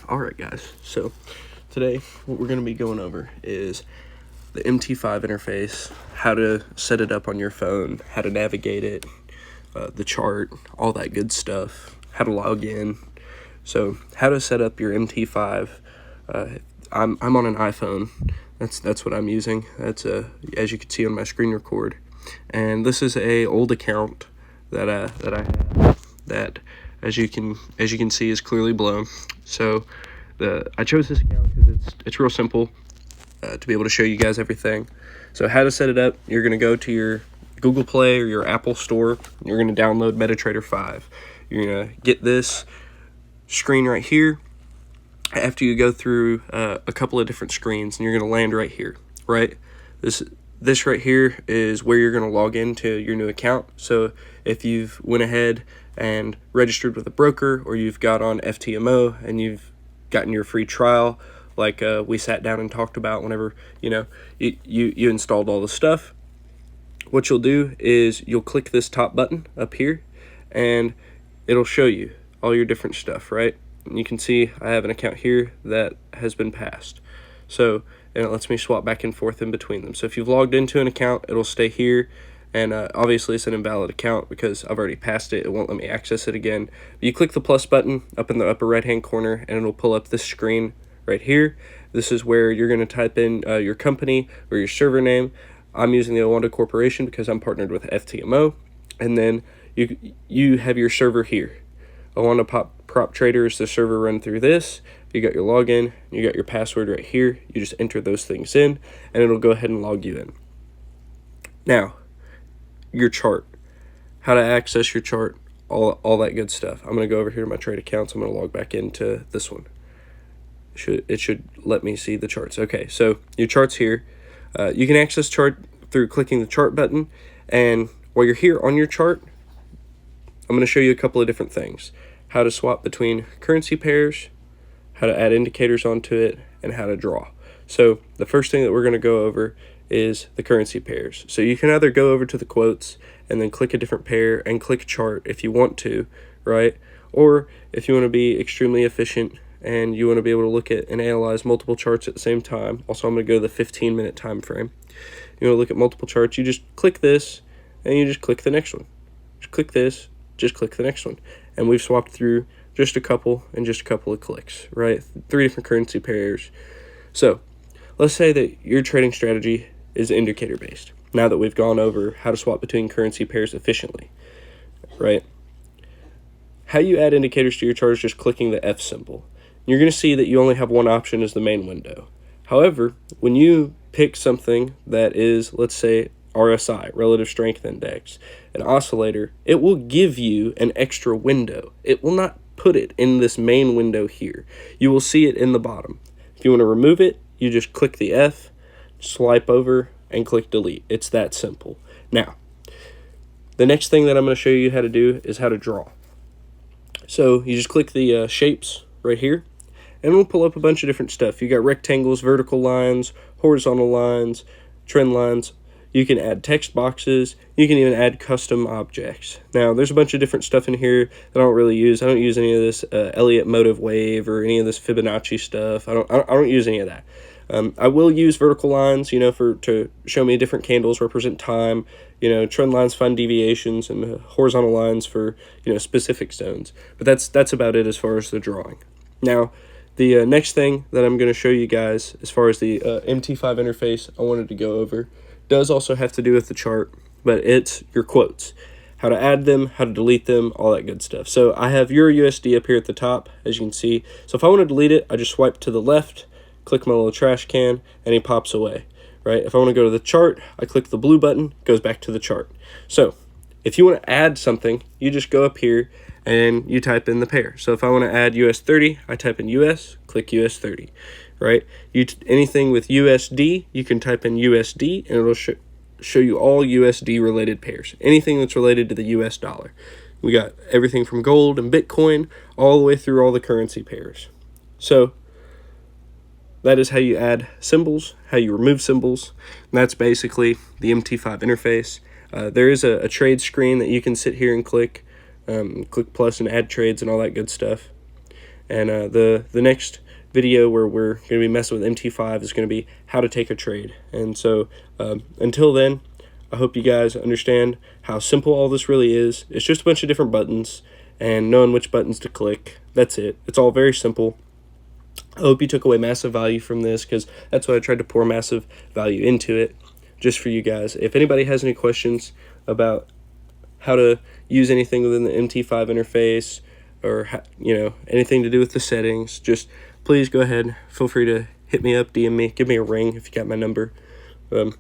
Alright guys, so today what we're going to be going over is the MT5 interface, how to set it up on your phone, how to navigate it, the chart, all that good stuff, how to log in. So how to set up your MT5. I'm on an iPhone. That's what I'm using. That's as you can see on my screen record, and this is a old account that I have that as you can see is clearly blown. So I chose this account because it's real simple to be able to show you guys everything. So how to set it up: you're going to go to your Google Play or your Apple Store. You're going to download MetaTrader 5. You're going to get this screen right here. After you go through a couple of different screens, and you're going to land right here, right? This right here is where you're going to log into your new account. So if you've went ahead and registered with a broker, or you've got on FTMO and you've gotten your free trial, like we sat down and talked about whenever you installed all the stuff, what you'll do is you'll click this top button up here, and it'll show you all your different stuff, right? And you can see I have an account here that has been passed. So, and it lets me swap back and forth in between them. So if you've logged into an account, it'll stay here. And obviously it's an invalid account because I've already passed it. It won't let me access it again. You click the plus button up in the upper right hand corner, and it'll pull up this screen right here. This is where you're going to type in your company or your server name. I'm using the Owanda Corporation because I'm partnered with FTMO. And then you have your server here. Owanda Prop Trader is the server run through this. You got your login, you got your password right here. You just enter those things in, and it'll go ahead and log you in. Now, your chart, how to access your chart, all that good stuff. I'm going to go over here to my trade accounts. I'm going to log back into this one. It should let me see the charts. Okay, so your chart's here. You can access chart through clicking the chart button, and while you're here on your chart, I'm going to show you a couple of different things: how to swap between currency pairs, how to add indicators onto it, and how to draw. So the first thing that we're going to go over is the currency pairs. So you can either go over to the quotes and then click a different pair and click chart if you want to, right? Or if you want to be extremely efficient and you want to be able to look at and analyze multiple charts at the same time. Also, I'm going to go to the 15-minute time frame. You want to look at multiple charts, you just click this and you just click the next one. Just click this, just click the next one. And we've swapped through just a couple of clicks, right? 3 different currency pairs. So let's say that your trading strategy is indicator based. Now that we've gone over how to swap between currency pairs efficiently, right? How you add indicators to your chart is just clicking the F symbol. You're going to see that you only have one option as the main window. However, when you pick something that is, let's say, RSI, Relative Strength Index, an oscillator, it will give you an extra window. It will not put it in this main window here. You will see it in the bottom. If you want to remove it, you just click the F, swipe over, and click delete. It's that simple. Now, the next thing that I'm going to show you how to do is how to draw. So you just click the shapes right here, and we'll pull up a bunch of different stuff. You got rectangles, vertical lines, horizontal lines, trend lines. You can add text boxes. You can even add custom objects. Now, there's a bunch of different stuff in here that I don't really use. I don't use any of this Elliott motive wave or any of this Fibonacci stuff. I don't use any of that. I will use vertical lines, to show me different candles represent time. Trend lines find deviations, and horizontal lines for specific zones. But that's about it as far as the drawing. Now, the next thing that I'm going to show you guys as far as the MT5 interface I wanted to go over does also have to do with the chart, but it's your quotes. How to add them, how to delete them, all that good stuff. So I have Euro USD up here at the top, as you can see. So if I want to delete it, I just swipe to the left, click my little trash can, and it pops away, right? If I want to go to the chart, I click the blue button, it goes back to the chart. So if you want to add something, you just go up here and you type in the pair. So if I want to add US 30, I type in US, click US 30, right? Anything with USD, you can type in USD, and it'll show you all USD related pairs. Anything that's related to the US dollar. We got everything from gold and Bitcoin all the way through all the currency pairs. So that is how you add symbols, how you remove symbols. And that's basically the MT5 interface. There is a trade screen that you can sit here and click plus and add trades and all that good stuff. And the next video where we're going to be messing with MT5 is going to be how to take a trade. And so until then, I hope you guys understand how simple all this really is. It's just a bunch of different buttons and knowing which buttons to click. That's it. It's all very simple. I hope you took away massive value from this, because that's what I tried to pour massive value into it just for you guys. If anybody has any questions about how to use anything within the MT5 interface, or anything to do with the settings, just please go ahead, feel free to hit me up, DM me, give me a ring if you got my number. Until